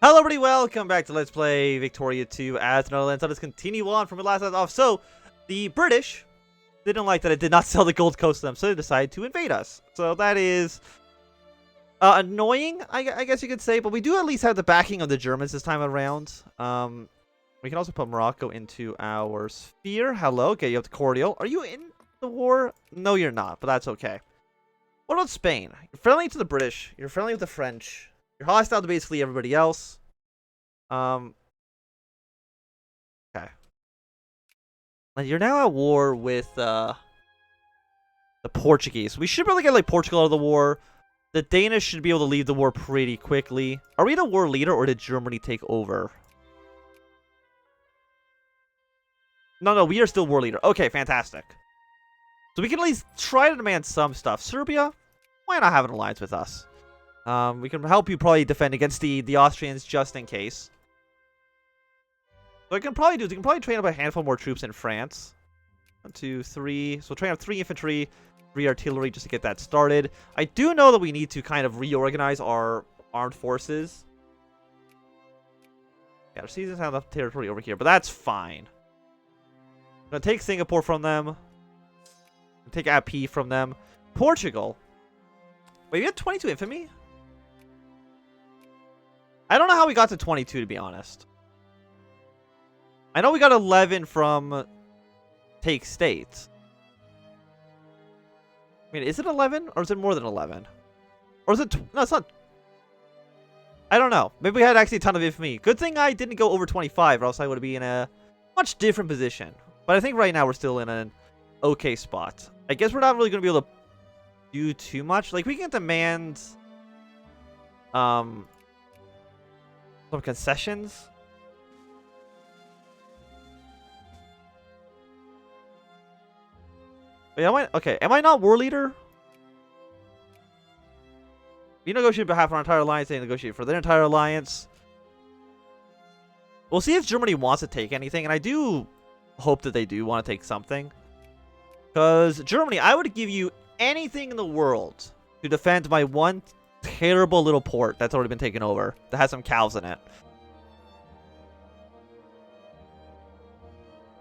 Hello everybody, welcome back to Let's Play Victoria 2 as Netherlands. Let us continue on from the last off. So, the British didn't like that it did not sell the Gold Coast to them, so they decided to invade us. So that is annoying, I guess you could say, but we do at least have the backing of the Germans this time around. We can also put Morocco into our sphere. Hello, okay, you have the Cordial. Are you in the war? No, you're not, but that's okay. What about Spain? You're friendly to the British, you're friendly with the French. You're hostile to basically everybody else. Okay. And you're now at war with the Portuguese. We should probably get like Portugal out of the war. The Danish should be able to leave the war pretty quickly. Are we the war leader or did Germany take over? No, we are still war leader. Okay, fantastic. So we can at least try to demand some stuff. Serbia, why not have an alliance with us? We can help you probably defend against the Austrians just in case. So what I can probably do is we can probably train up a handful more troops in France. 1, 2, 3. So train up 3 infantry, 3 artillery just to get that started. I do know that we need to kind of reorganize our armed forces. Yeah, our seasons have enough territory over here, but that's fine. I'm going to take Singapore from them. Take AP from them. Portugal. Wait, we had 22 infantry? I don't know how we got to 22, to be honest. I know we got 11 from Take State. I mean, is it 11? Or is it more than 11? Or is it... No, it's not... I don't know. Maybe we had actually a ton of infantry. Good thing I didn't go over 25, or else I would be in a much different position. But I think right now we're still in an okay spot. I guess we're not really going to be able to do too much. Like, we can demand... some concessions. Wait, am I not war leader? We negotiate on behalf of our entire alliance, they negotiate for their entire alliance. We'll see if Germany wants to take anything, and I do hope that they do want to take something. Because Germany, I would give you anything in the world to defend my one terrible little port that's already been taken over that has some cows in it.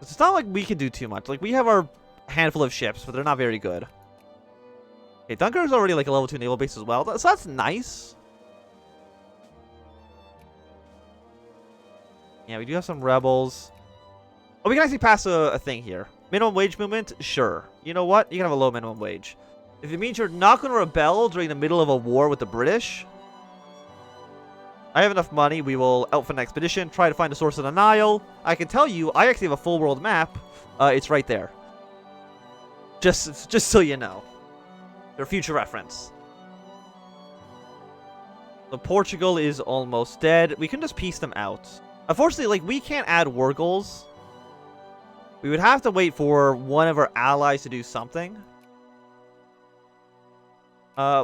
It's not like we can do too much. Like, we have our handful of ships, but they're not very good. Okay, Dunkirk's already like a level 2 naval base as well, so that's nice. Yeah, we do have some rebels. Oh, we can actually pass a thing here. Minimum wage movement? Sure. You know what? You can have a low minimum wage. If it means you're not going to rebel during the middle of a war with the British, I have enough money. We will outfit an expedition, try to find a source of the Nile. I can tell you, I actually have a full world map. It's right there. Just so you know. For future reference. So Portugal is almost dead. We can just piece them out. Unfortunately, like, we can't add war goals. We would have to wait for one of our allies to do something.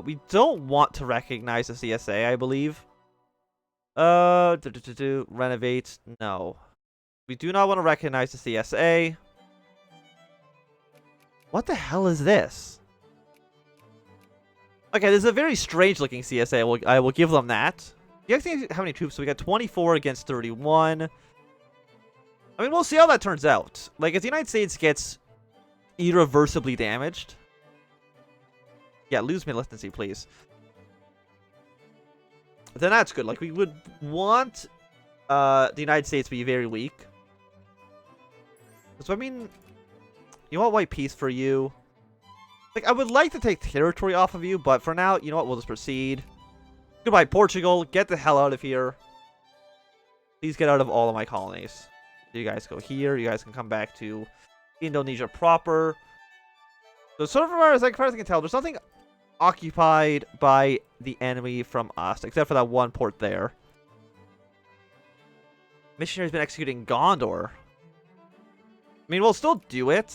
We don't want to recognize the CSA, I believe. Renovate. No. We do not want to recognize the CSA. What the hell is this? Okay, this is a very strange looking CSA. I will give them that. You actually how many troops? So we got 24 against 31. I mean, we'll see how that turns out. Like, if the United States gets irreversibly damaged... Yeah, lose militancy, please. Then that's good. Like, we would want the United States to be very weak. So, I mean, you want white peace for you. Like, I would like to take territory off of you, but for now, you know what? We'll just proceed. Goodbye, Portugal. Get the hell out of here. Please get out of all of my colonies. You guys go here. You guys can come back to Indonesia proper. So, so far as I can tell, there's nothing occupied by the enemy from us, except for that one port there. Missionary's been executing Gondor. I mean, we'll still do it.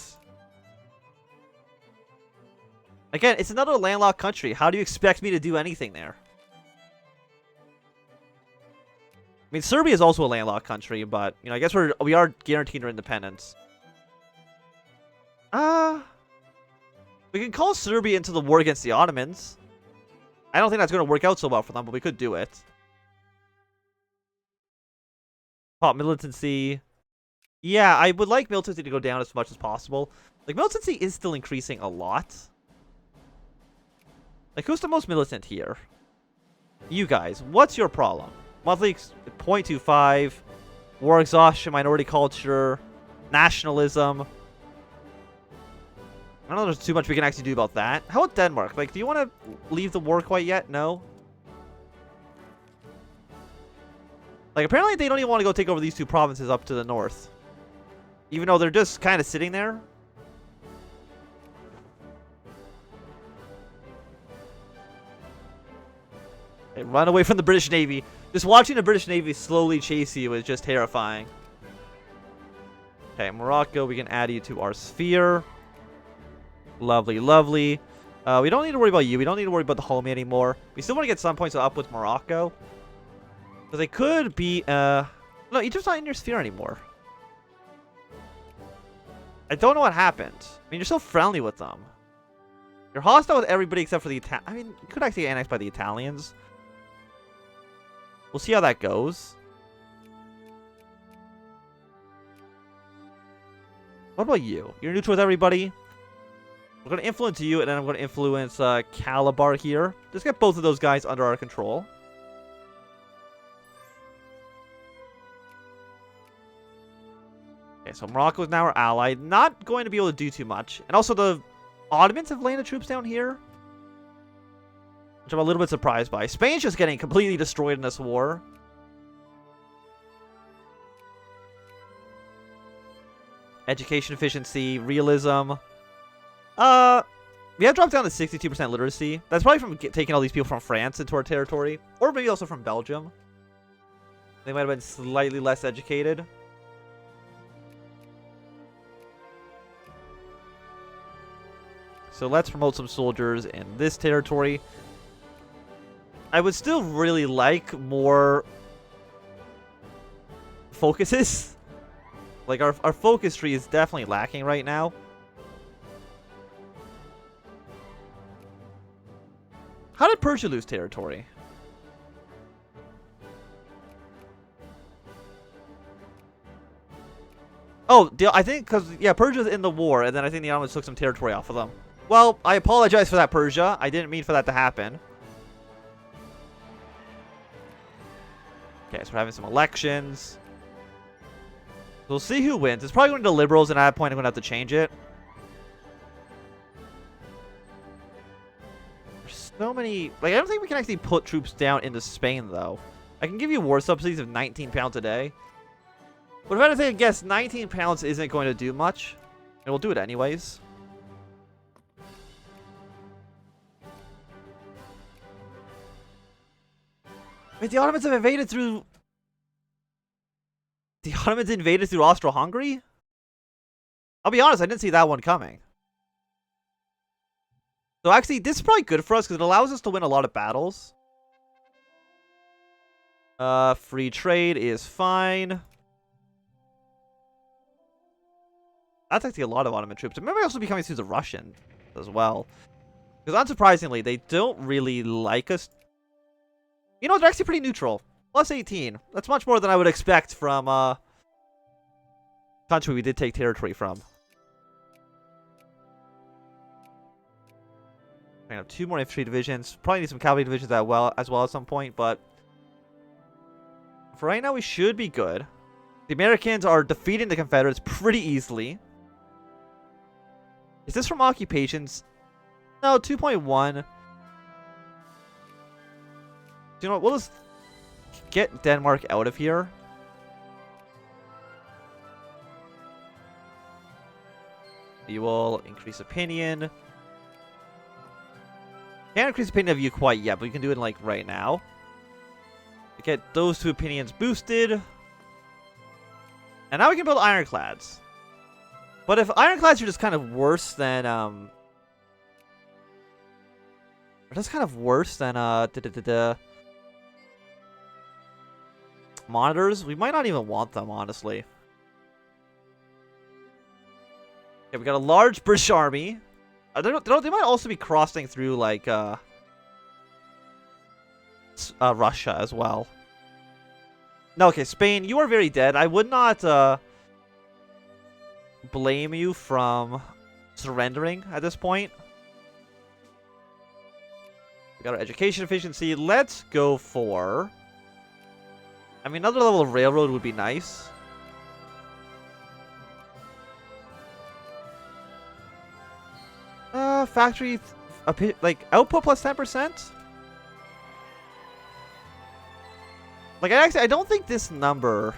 Again, it's another landlocked country. How do you expect me to do anything there? I mean, Serbia is also a landlocked country, but, you know, I guess we are guaranteed our independence. We can call Serbia into the war against the Ottomans. I don't think that's going to work out so well for them, but we could do it. Pop militancy. Yeah, I would like militancy to go down as much as possible. Like, militancy is still increasing a lot. Like, who's the most militant here? You guys. What's your problem? Monthly 0.25. War exhaustion, minority culture, nationalism. I don't know there's too much we can actually do about that. How about Denmark? Like, do you want to leave the war quite yet? No? Like, apparently they don't even want to go take over these two provinces up to the north. Even though they're just kind of sitting there. Okay, run away from the British Navy. Just watching the British Navy slowly chase you is just terrifying. Okay, Morocco, we can add you to our sphere. Lovely, lovely. We don't need to worry about you. We don't need to worry about the homie anymore. We still want to get some points up with Morocco. Because they could be, no, Egypt's not in your sphere anymore. I don't know what happened. I mean, you're so friendly with them. You're hostile with everybody except for the I mean, you could actually get annexed by the Italians. We'll see how that goes. What about you? You're neutral with everybody. We're going to influence you, and then I'm going to influence Calabar here. Just get both of those guys under our control. Okay, so Morocco is now our ally. Not going to be able to do too much. And also the Ottomans have landed troops down here, which I'm a little bit surprised by. Spain's just getting completely destroyed in this war. Education efficiency, realism. We have dropped down to 62% literacy. That's probably from taking all these people from France into our territory. Or maybe also from Belgium. They might have been slightly less educated. So let's promote some soldiers in this territory. I would still really like more focuses. Like, our focus tree is definitely lacking right now. How did Persia lose territory? Oh, I think because, yeah, Persia's in the war, and then I think the Ottomans took some territory off of them. Well, I apologize for that, Persia. I didn't mean for that to happen. Okay, so we're having some elections. We'll see who wins. It's probably going to the Liberals, and at that point, I'm going to have to change it. There's so many... Like, I don't think we can actually put troops down into Spain, though. I can give you war subsidies of 19 pounds a day. But if I had to take a guess, 19 pounds isn't going to do much. And we'll do it anyways. Wait, the Ottomans have invaded through... The Ottomans invaded through Austro-Hungary? I'll be honest, I didn't see that one coming. So actually, this is probably good for us because it allows us to win a lot of battles. Free trade is fine. That's actually a lot of Ottoman troops. It might also be coming through the Russian as well. Because unsurprisingly, they don't really like us. You know, they're actually pretty neutral. Plus 18. That's much more than I would expect from a country we did take territory from. I have 2 more infantry divisions. Probably need some cavalry divisions as well at some point, but for right now we should be good. The Americans are defeating the Confederates pretty easily. Is this from occupations? No, 2.1. You know what? We'll just get Denmark out of here. You will increase opinion. Can't increase opinion of you quite yet, but we can do it like right now. Get those 2 opinions boosted. And now we can build ironclads. But if ironclads are just kind of worse than monitors, we might not even want them, honestly. Okay, we got a large British army. They might also be crossing through, like, Russia as well. No, okay, Spain, you are very dead. I would not blame you from surrendering at this point. We got our education efficiency. Let's go for... I mean, another level of railroad would be nice. Factory... like, output plus 10%? Like, I don't think this number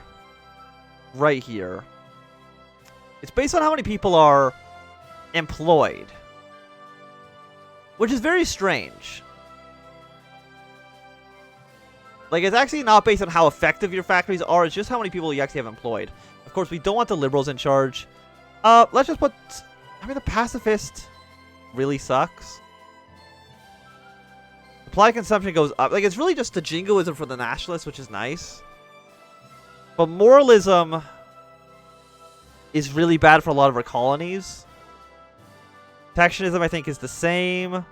right here... It's based on how many people are employed. Which is very strange. Like, it's actually not based on how effective your factories are. It's just how many people you actually have employed. Of course, we don't want the liberals in charge. Let's just put... I mean, the pacifist really sucks. Supply consumption goes up. Like, it's really just the jingoism for the nationalists, which is nice. But moralism is really bad for a lot of our colonies. Protectionism, I think, is the same.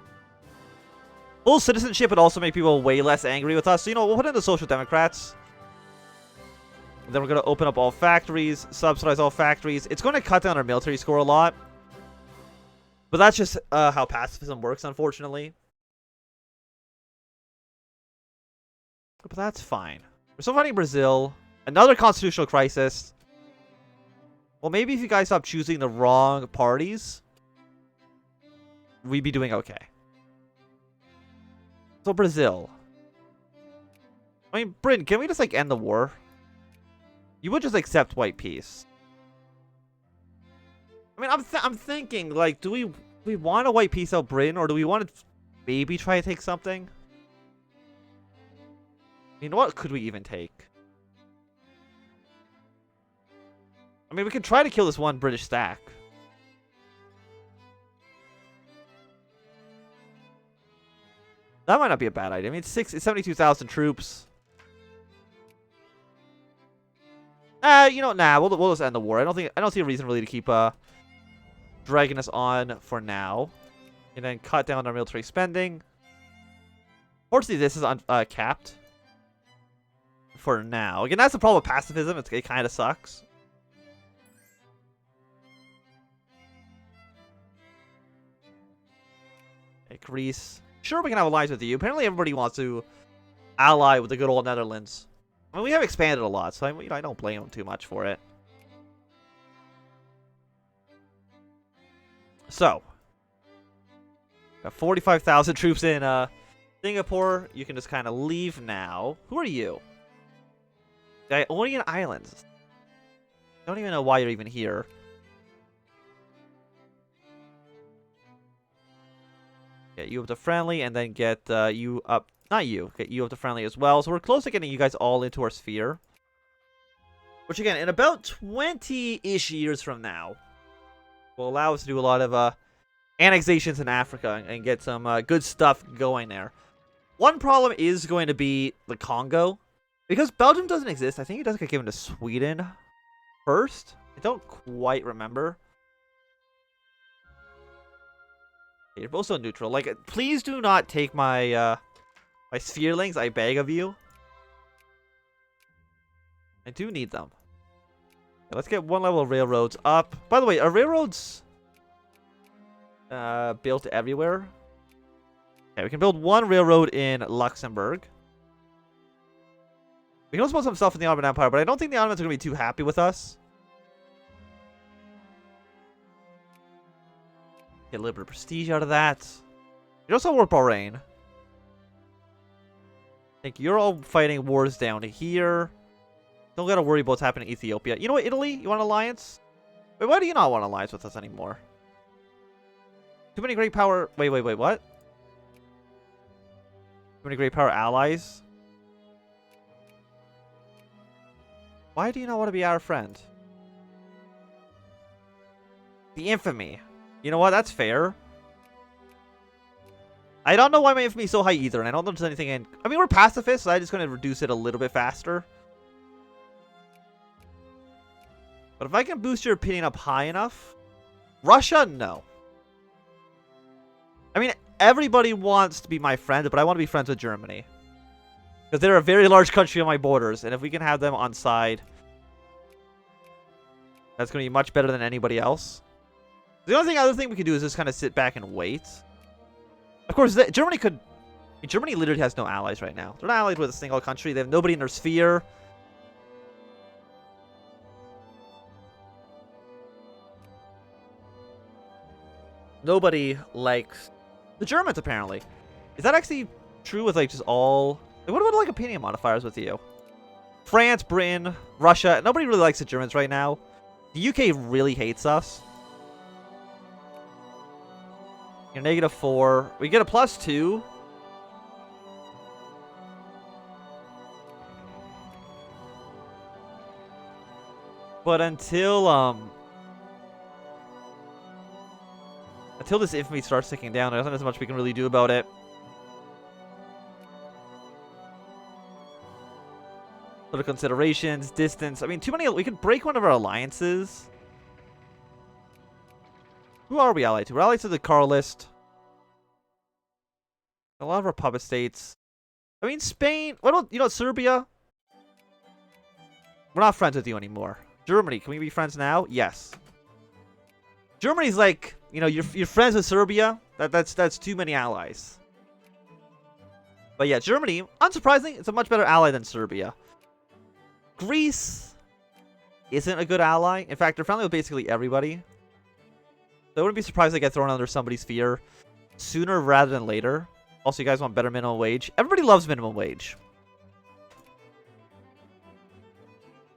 Full citizenship would also make people way less angry with us. So, you know, we'll put in the Social Democrats. And then we're going to open up all factories, subsidize all factories. It's going to cut down our military score a lot. But that's just how pacifism works, unfortunately. But that's fine. We're still fighting Brazil. Another constitutional crisis. Well, maybe if you guys stop choosing the wrong parties, we'd be doing okay. So, Brazil. I mean, Britain, can we just, like, end the war? You would just accept white peace. I mean, I'm thinking, like, do we want a white peace out Britain, or do we want to maybe try to take something? I mean, what could we even take? I mean, we could try to kill this one British stack. That might not be a bad idea. I mean, it's 72,000 troops. You know, nah, we'll just end the war. I don't see a reason really to keep dragging us on for now. And then cut down our military spending. Fortunately, this is capped for now. Again, that's the problem with pacifism. It kind of sucks. Okay, Greece. Sure, we can have allies with you. Apparently, everybody wants to ally with the good old Netherlands. I mean, we have expanded a lot, so I don't blame them too much for it. So, got 45,000 troops in Singapore. You can just kind of leave now. Who are you? The Ionian Islands. Don't even know why you're even here. Get you up to friendly, and then get you up... Not you. Get you up to friendly as well. So we're close to getting you guys all into our sphere. Which, again, in about 20-ish years from now, will allow us to do a lot of annexations in Africa and get some good stuff going there. One problem is going to be the Congo. Because Belgium doesn't exist, I think it does get given to Sweden first. I don't quite remember. Okay, you're both so neutral. Like, please do not take my my spherelings, I beg of you. I do need them. Okay, let's get one level of railroads up. By the way, are railroads built everywhere? Okay, we can build one railroad in Luxembourg. We can also build some stuff in the Ottoman Empire, but I don't think the Ottomans are going to be too happy with us. Get a little bit of prestige out of that. You also work Bahrain. I think you're all fighting wars down here. Don't gotta worry about what's happening in Ethiopia. You know what, Italy? You want an alliance? Wait, why do you not want an alliance with us anymore? Too many great power... Wait, what? Too many great power allies? Why do you not want to be our friend? The infamy. You know what? That's fair. I don't know why my infamy is so high either, and I don't know if there's anything in... I mean, we're pacifists, so I'm just going to reduce it a little bit faster. But if I can boost your opinion up high enough... Russia? No. I mean, everybody wants to be my friend, but I want to be friends with Germany. Because they're a very large country on my borders, and if we can have them on side, that's going to be much better than anybody else. The only other thing we can do is just kind of sit back and wait. Of course, Germany could... I mean, Germany literally has no allies right now. They're not allied with a single country. They have nobody in their sphere. Nobody likes the Germans, apparently. Is that actually true with, like, just all... Like, what about, like, opinion modifiers with you? France, Britain, Russia. Nobody really likes the Germans right now. The UK really hates us. You're -4. We get a +2. But until this infamy starts ticking down, there's not as much we can really do about it. Little considerations, distance. I mean, too many. We could break one of our alliances. Who are we allied to? We're allied to the Carlist. A lot of our puppet states. I mean, Spain. What about, you know, Serbia? We're not friends with you anymore. Germany, can we be friends now? Yes. Germany's like, you know, you're friends with Serbia. That's too many allies. But yeah, Germany, unsurprisingly, it's a much better ally than Serbia. Greece isn't a good ally. In fact, they're friendly with basically everybody. So I wouldn't be surprised to get thrown under somebody's sphere sooner rather than later. Also, you guys want better minimum wage? Everybody loves minimum wage.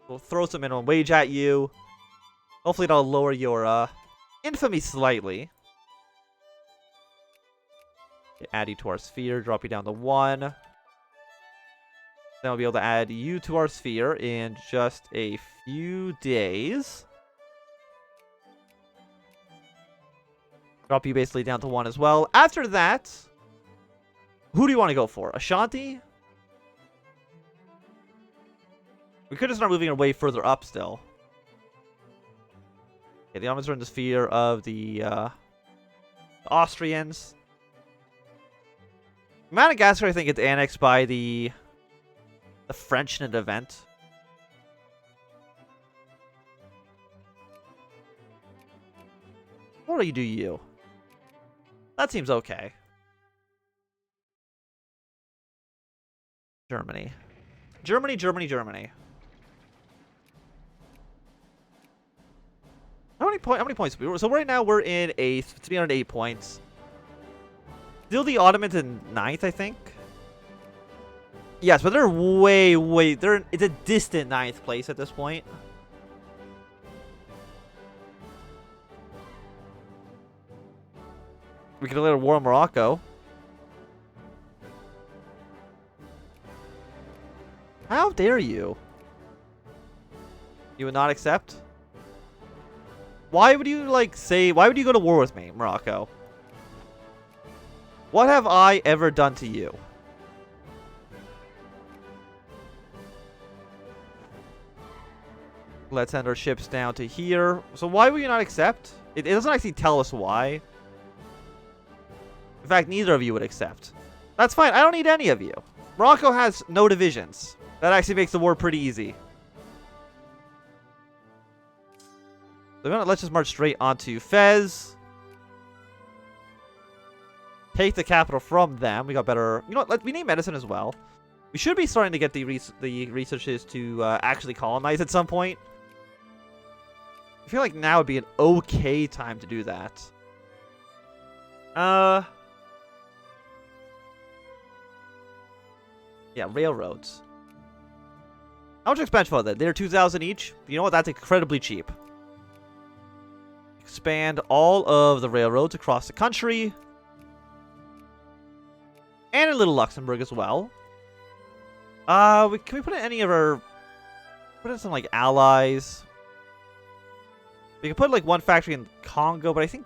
We'll throw some minimum wage at you. Hopefully that'll lower your infamy slightly. Add you to our sphere, drop you down to 1. Then we'll be able to add you to our sphere in just a few days. Drop you basically down to 1 as well. After that, who do you want to go for? Ashanti? We could just start moving our way further up still. Okay, the Ottomans are in the sphere of the Austrians. Madagascar, I think, gets annexed by the French in an event. What do you? That seems okay. Germany. Germany. How many points? So right now we're in 8th, 308 points. Still the Ottomans in 9th, I think. Yes, but they're it's a distant 9th place at this point. We can declare war on Morocco. How dare you? You would not accept? Why would you, like, why would you go to war with me, Morocco? What have I ever done to you? Let's send our ships down to here. So why would you not accept? It doesn't actually tell us why. In fact, neither of you would accept. That's fine. I don't need any of you. Morocco has no divisions. That actually makes the war pretty easy. So let's just march straight onto Fez. Take the capital from them. We got better... You know what? We need medicine as well. We should be starting to get the researchers to actually colonize at some point. I feel like now would be an okay time to do that. Yeah, railroads. How much expansion for that? They're 2,000 each. You know what? That's incredibly cheap. Expand all of the railroads across the country. And in Little Luxembourg as well. Can we put in any of our... Put in some, like, allies. We can put, like, one factory in Congo, but I think...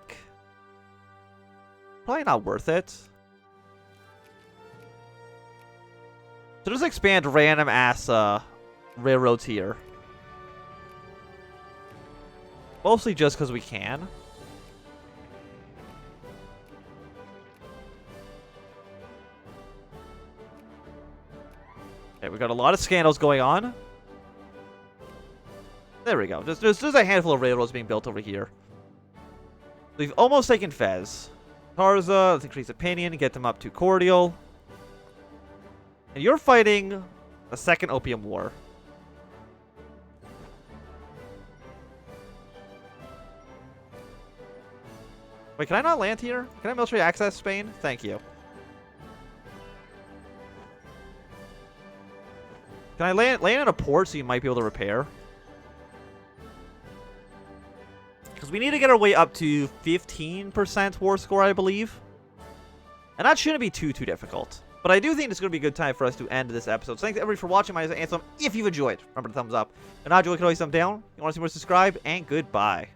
Probably not worth it. So just expand random ass railroads here. Mostly just because we can. Okay, we got a lot of scandals going on. There we go. There's a handful of railroads being built over here. We've almost taken Fez. Tarza, let's increase opinion, get them up to cordial. And you're fighting a second opium war. Wait, can I not land here? Can I military access Spain? Thank you. Can I land in a port so you might be able to repair? Because we need to get our way up to 15% war score, I believe. And that shouldn't be too difficult. But I do think it's going to be a good time for us to end this episode. So thanks everybody for watching. My name is Anthem. If you've enjoyed, remember to thumbs up. If not, you can always thumb down. If you want to see more, subscribe. And goodbye.